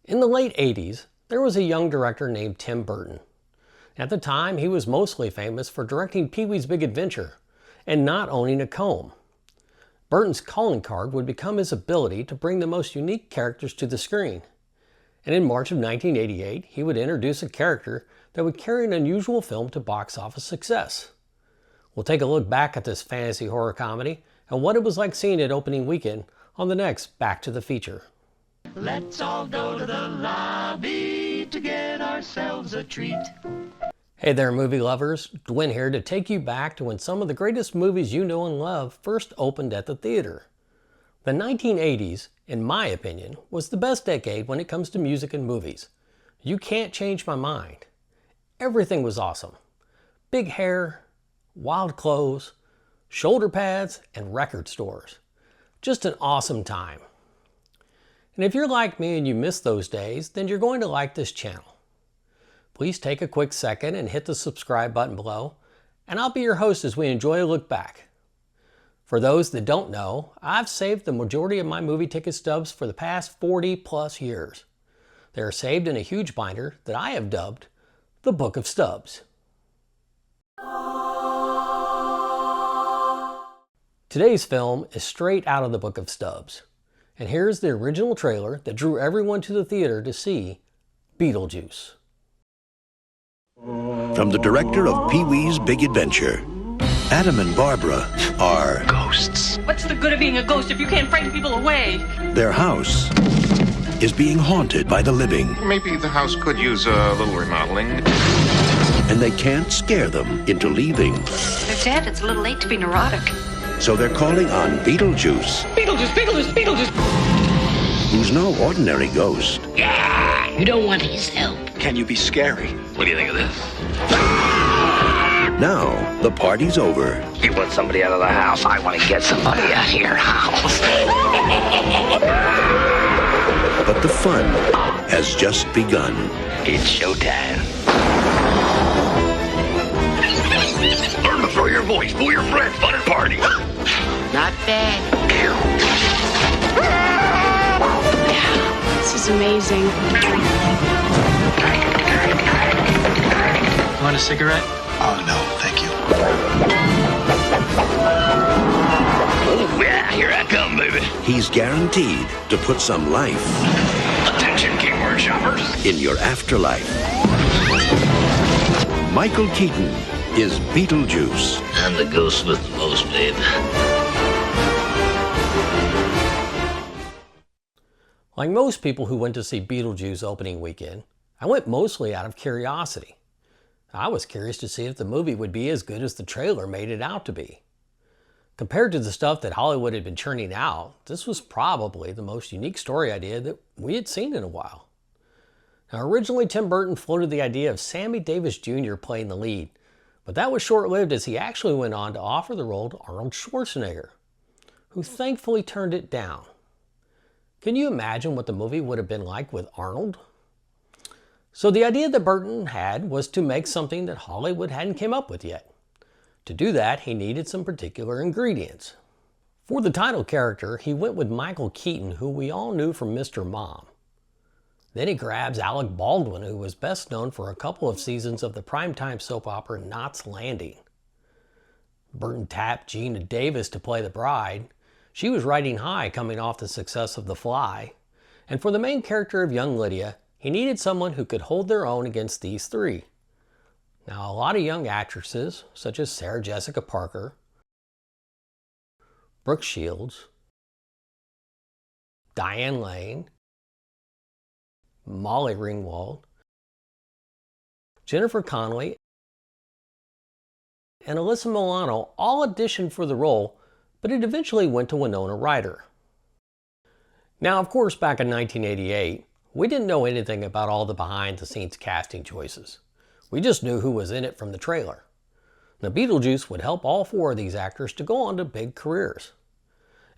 In the late 80s, there was a young director named Tim Burton. At the time, he was mostly famous for directing Pee-wee's Big Adventure and not owning a comb. Burton's calling card would become his ability to bring the most unique characters to the screen. And in March of 1988, he would introduce a character that would carry an unusual film to box office success. We'll take a look back at this fantasy horror comedy and what it was like seeing it opening weekend on the next Back to the Feature. Let's all go to the lobby to get ourselves a treat. Hey there, movie lovers. Dwayne here to take you back to when some of the greatest movies you know and love first opened at the theater. The 1980s, in my opinion, was the best decade when it comes to music and movies. You can't change my mind. Everything was awesome. Big hair, wild clothes, shoulder pads, and record stores. Just an awesome time. And if you're like me and you miss those days, then you're going to like this channel. Please take a quick second and hit the subscribe button below, and I'll be your host as we enjoy a look back. For those that don't know, I've saved the majority of my movie ticket stubs for the past 40 plus years. They are saved in a huge binder that I have dubbed the Book of Stubs. Today's film is straight out of the Book of Stubs. And here's the original trailer that drew everyone to the theater to see Beetlejuice. From the director of Pee-wee's Big Adventure, Adam and Barbara are ghosts. What's the good of being a ghost if you can't frighten people away? Their house is being haunted by the living. Maybe the house could use a little remodeling. And they can't scare them into leaving. They're dead. It's a little late to be neurotic. So they're calling on Beetlejuice. Beetlejuice, Beetlejuice, Beetlejuice! Who's no ordinary ghost. You don't want his help. Can you be scary? What do you think of this? Now, the party's over. You want somebody out of the house? I want to get somebody out of your house. But the fun has just begun. It's showtime. Learn to throw your voice, fool your friends, fun and party. Not bad. This is amazing. Want a cigarette? Oh, no, thank you. Oh, yeah, here I come, baby. He's guaranteed to put some life Attention, keyboard shoppers. in your afterlife. Michael Keaton is Beetlejuice. I'm the ghost with the most, babe. Like most people who went to see Beetlejuice opening weekend, I went mostly out of curiosity. I was curious to see if the movie would be as good as the trailer made it out to be. Compared to the stuff that Hollywood had been churning out, this was probably the most unique story idea that we had seen in a while. Now, originally Tim Burton floated the idea of Sammy Davis Jr. playing the lead, but that was short-lived as he actually went on to offer the role to Arnold Schwarzenegger, who thankfully turned it down. Can you imagine what the movie would have been like with Arnold? So the idea that Burton had was to make something that Hollywood hadn't come up with yet. To do that, he needed some particular ingredients. For the title character, he went with Michael Keaton, who we all knew from Mr. Mom. Then he grabs Alec Baldwin, who was best known for a couple of seasons of the primetime soap opera Knots Landing. Burton tapped Geena Davis to play the bride. She was riding high coming off the success of The Fly. And for the main character of young Lydia, he needed someone who could hold their own against these three. Now, a lot of young actresses, such as Sarah Jessica Parker, Brooke Shields, Diane Lane, Molly Ringwald, Jennifer Connelly, and Alyssa Milano all auditioned for the role, but it eventually went to Winona Ryder. Now, of course, back in 1988, we didn't know anything about all the behind-the-scenes casting choices. We just knew who was in it from the trailer. Now, Beetlejuice would help all four of these actors to go on to big careers.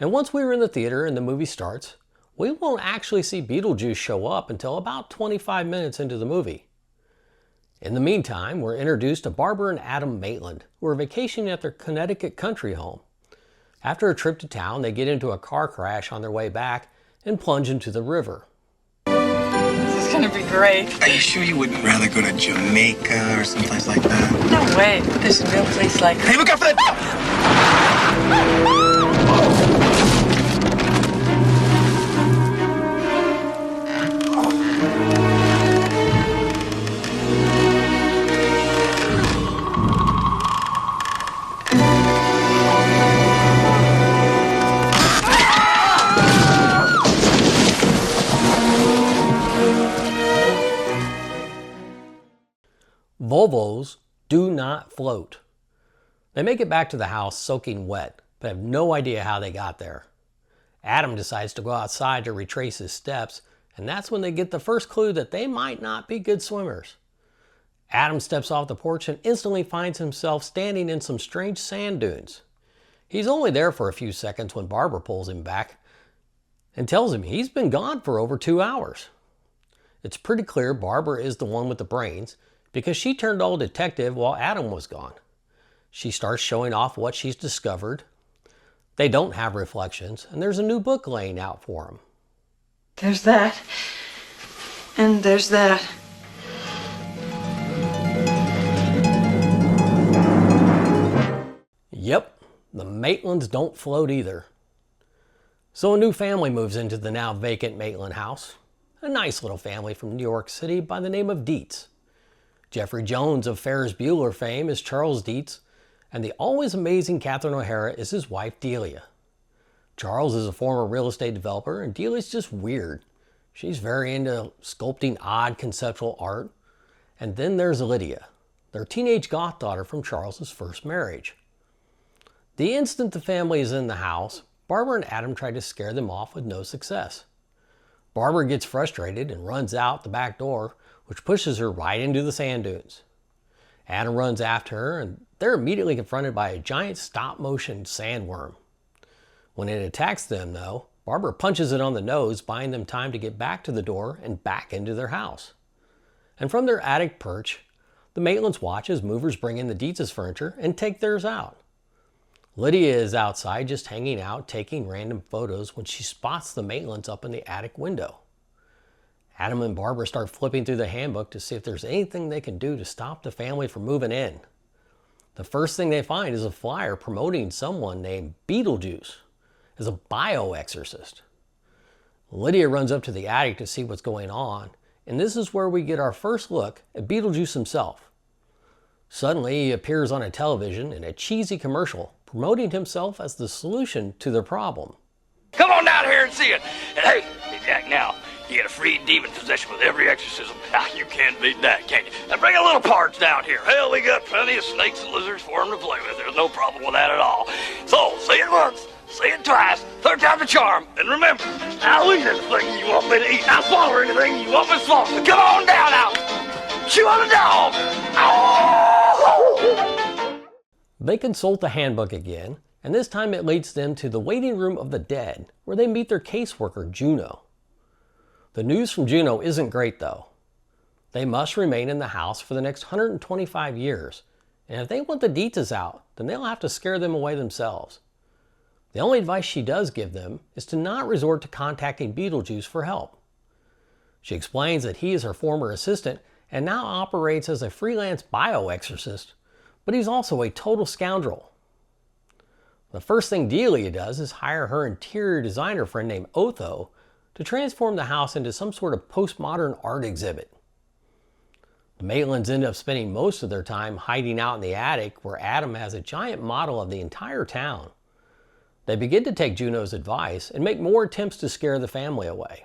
And once we were in the theater and the movie starts, we won't actually see Beetlejuice show up until about 25 minutes into the movie. In the meantime, we're introduced to Barbara and Adam Maitland, who are vacationing at their Connecticut country home. After a trip to town, they get into a car crash on their way back and plunge into the river. gonna be great. Are you sure you wouldn't rather go to Jamaica or someplace like that? No way. There's no place like Hey, look out for that! Volvos do not float. They make it back to the house soaking wet, but have no idea how they got there. Adam decides to go outside to retrace his steps, and that's when they get the first clue that they might not be good swimmers. Adam steps off the porch and instantly finds himself standing in some strange sand dunes. He's only there for a few seconds when Barbara pulls him back and tells him he's been gone for over 2 hours. It's pretty clear Barbara is the one with the brains, because she turned all detective while Adam was gone. She starts showing off what she's discovered. They don't have reflections, and there's a new book laying out for them. There's that. And there's that. Yep, the Maitlands don't float either. So a new family moves into the now vacant Maitland house. A nice little family from New York City by the name of Dietz. Jeffrey Jones of Ferris Bueller fame is Charles Dietz, and the always amazing Catherine O'Hara is his wife Delia. Charles is a former real estate developer, and Delia's just weird. She's very into sculpting odd conceptual art. And then there's Lydia, their teenage goth daughter from Charles's first marriage. The instant the family is in the house, Barbara and Adam try to scare them off with no success. Barbara gets frustrated and runs out the back door, which pushes her right into the sand dunes. Adam runs after her, and they're immediately confronted by a giant stop-motion sandworm. When it attacks them, though, Barbara punches it on the nose, buying them time to get back to the door and back into their house. And from their attic perch, the Maitlands watch as movers bring in the Dietz's furniture and take theirs out. Lydia is outside just hanging out, taking random photos when she spots the Maitlands up in the attic window. Adam and Barbara start flipping through the handbook to see if there's anything they can do to stop the family from moving in. The first thing they find is a flyer promoting someone named Beetlejuice as a bio-exorcist. Lydia runs up to the attic to see what's going on, and this is where we get our first look at Beetlejuice himself. Suddenly, he appears on a television in a cheesy commercial promoting himself as the solution to their problem. Come on down here and see it. And hey Jack, now, you get a free demon possession with every exorcism. Now, you can't beat that, can you? And bring a little parts down here. Hell, we got plenty of snakes and lizards for them to play with. There's no problem with that at all. So, say it once, say it twice, third time's a charm. And remember, I'll eat anything you want me to eat. I'll swallow anything you want me to swallow. So come on down now. Chew on a dog. Oh! They consult the handbook again, and this time it leads them to the waiting room of the dead, where they meet their caseworker, Juno. The news from Juno isn't great, though. They must remain in the house for the next 125 years, and if they want the Dietz's out, then they'll have to scare them away themselves. The only advice she does give them is to not resort to contacting Beetlejuice for help. She explains that he is her former assistant and now operates as a freelance bio-exorcist, but he's also a total scoundrel. The first thing Delia does is hire her interior designer friend named Otho to transform the house into some sort of postmodern art exhibit. The Maitlands end up spending most of their time hiding out in the attic, where Adam has a giant model of the entire town. They begin to take Juno's advice and make more attempts to scare the family away.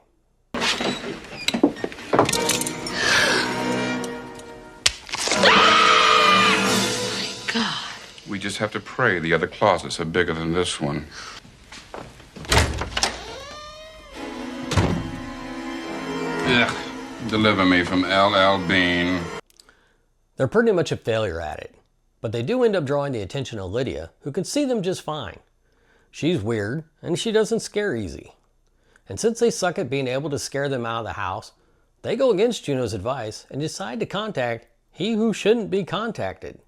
We just have to pray the other closets are bigger than this one. Ugh, deliver me from L.L. Bean. They're pretty much a failure at it, but they do end up drawing the attention of Lydia, who can see them just fine. She's weird, and she doesn't scare easy. And since they suck at being able to scare them out of the house, they go against Juno's advice and decide to contact he who shouldn't be contacted.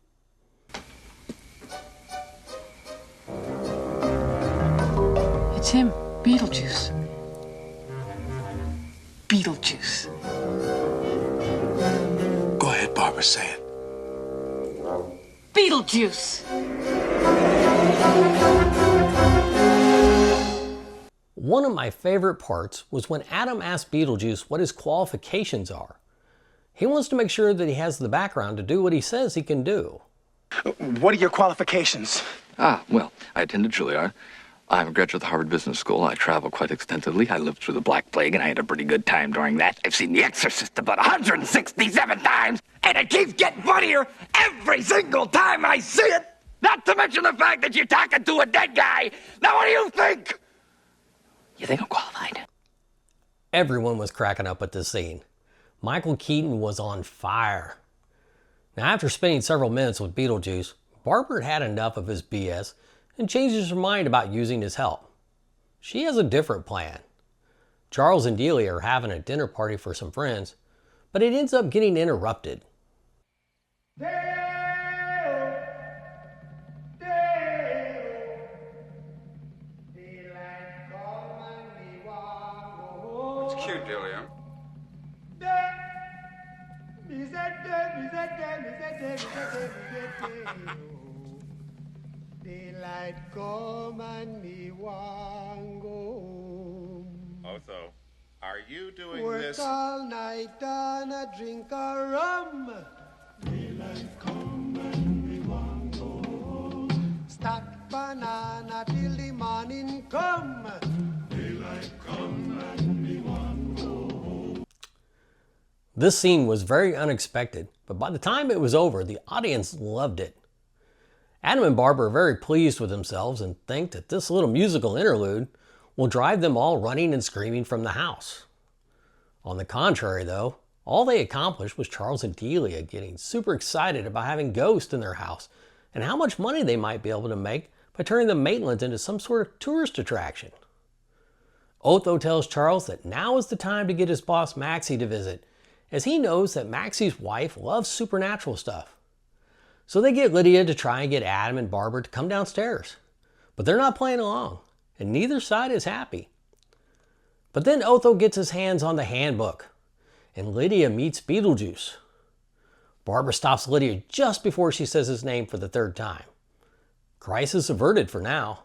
It's him, Beetlejuice. Beetlejuice. Barbara, say it. Beetlejuice. One of my favorite parts was when Adam asked Beetlejuice what his qualifications are. He wants to make sure that he has the background to do what he says he can do. What are your qualifications? Well, I attended Juilliard. I'm a graduate of the Harvard Business School. I travel quite extensively. I lived through the Black Plague, and I had a pretty good time during that. I've seen The Exorcist about 167 times, and it keeps getting funnier every single time I see it. Not to mention the fact that you're talking to a dead guy. Now, what do you think? You think I'm qualified? Everyone was cracking up at this scene. Michael Keaton was on fire. Now, after spending several minutes with Beetlejuice, Barbara had enough of his BS and changes her mind about using his help. She has a different plan. Charles and Delia are having a dinner party for some friends, but it ends up getting interrupted. It's cute, Delia. Daylight come and me want go home. Otho, are you doing Work this? all night and a drink a rum. Daylight come and me want go home. Stack banana till the morning come. Daylight come and me want go home. This scene was very unexpected, but by the time it was over, the audience loved it. Adam and Barbara are very pleased with themselves and think that this little musical interlude will drive them all running and screaming from the house. On the contrary, though, all they accomplished was Charles and Delia getting super excited about having ghosts in their house and how much money they might be able to make by turning the Maitlands into some sort of tourist attraction. Otho tells Charles that now is the time to get his boss Maxie to visit, as he knows that Maxie's wife loves supernatural stuff. So they get Lydia to try and get Adam and Barbara to come downstairs. But they're not playing along, and neither side is happy. But then Otho gets his hands on the handbook, and Lydia meets Beetlejuice. Barbara stops Lydia just before she says his name for the third time. Crisis averted for now.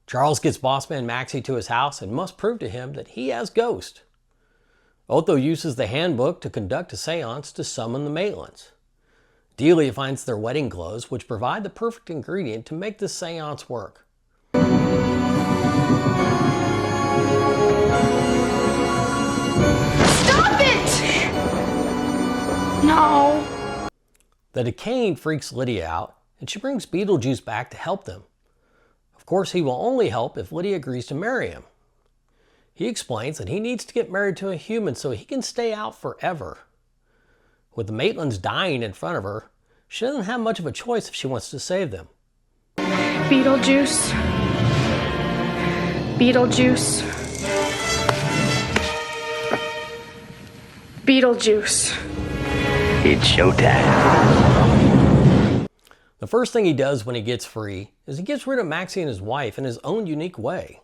Charles gets bossman Maxie to his house and must prove to him that he has ghosts. Otho uses the handbook to conduct a seance to summon the Maitlands. Delia finds their wedding clothes, which provide the perfect ingredient to make this seance work. Stop it! No. The decaying freaks Lydia out, and she brings Beetlejuice back to help them. Of course, he will only help if Lydia agrees to marry him. He explains that he needs to get married to a human so he can stay out forever. With the Maitlands dying in front of her, she doesn't have much of a choice if she wants to save them. Beetlejuice. Beetlejuice. Beetlejuice. It's showtime. The first thing he does when he gets free is he gets rid of Maxie and his wife in his own unique way.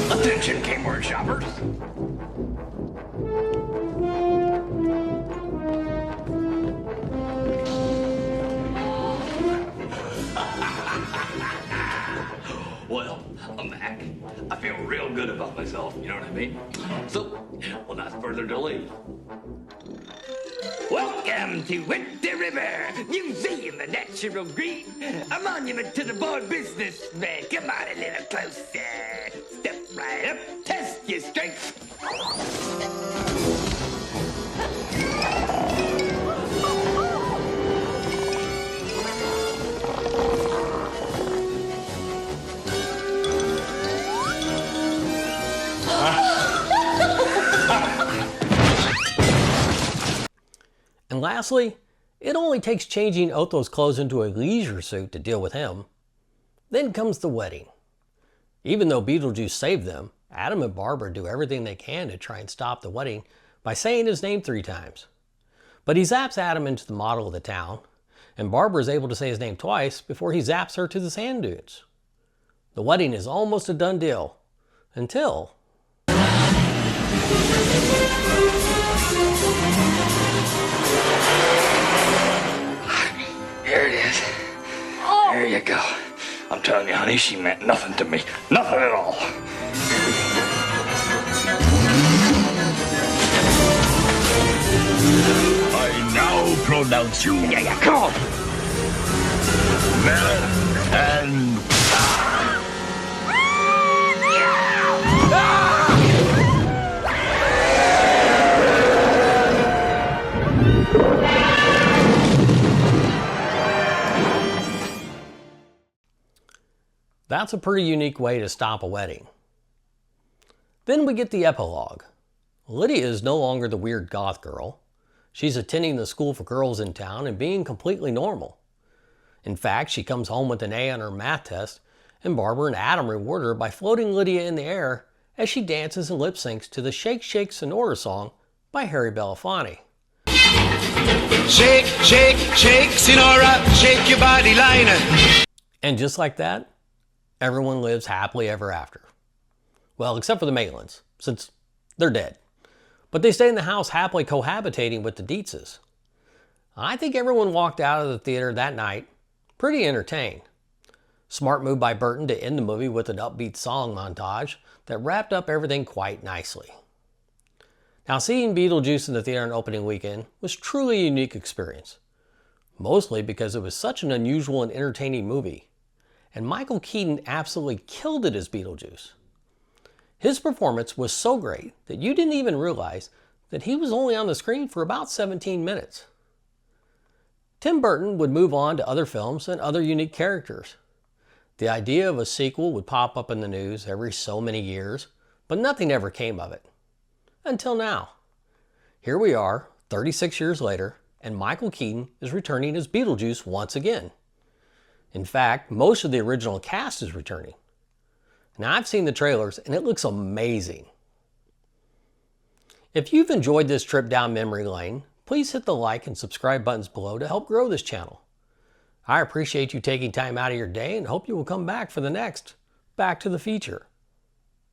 Attention, Kmart shoppers. Well, I'm back. I feel real good about myself, you know what I mean? So, without further delay, welcome to Winter River, Museum of Natural Green, a monument to the born businessman. Come on a little closer. Step right up, test your strength. And lastly, it only takes changing Otho's clothes into a leisure suit to deal with him. Then comes the wedding. Even though Beetlejuice saved them, Adam and Barbara do everything they can to try and stop the wedding by saying his name 3 times. But he zaps Adam into the model of the town, and Barbara is able to say his name twice before he zaps her to the sand dunes. The wedding is almost a done deal, until... honey, she meant nothing to me. Nothing at all. I now pronounce you Come on. man and That's a pretty unique way to stop a wedding. Then we get the epilogue. Lydia is no longer the weird goth girl. She's attending the school for girls in town and being completely normal. In fact, she comes home with an A on her math test, and Barbara and Adam reward her by floating Lydia in the air as she dances and lip syncs to the Shake Shake Sonora song by Harry Belafonte. Shake, shake, shake, Sonora, shake your body liner. And just like that, everyone lives happily ever after. Well, except for the Maitlands, since they're dead. But they stay in the house happily cohabitating with the Dietzes. I think everyone walked out of the theater that night pretty entertained. Smart move by Burton to end the movie with an upbeat song montage that wrapped up everything quite nicely. Now, seeing Beetlejuice in the theater on opening weekend was truly a unique experience. Mostly because it was such an unusual and entertaining movie. And Michael Keaton absolutely killed it as Beetlejuice. His performance was so great that you didn't even realize that he was only on the screen for about 17 minutes. Tim Burton would move on to other films and other unique characters. The idea of a sequel would pop up in the news every so many years, but nothing ever came of it. Until now. Here we are, 36 years later, and Michael Keaton is returning as Beetlejuice once again. In fact, most of the original cast is returning. Now, I've seen the trailers and it looks amazing. If you've enjoyed this trip down memory lane, please hit the like and subscribe buttons below to help grow this channel. I appreciate you taking time out of your day and hope you will come back for the next Back to the Feature.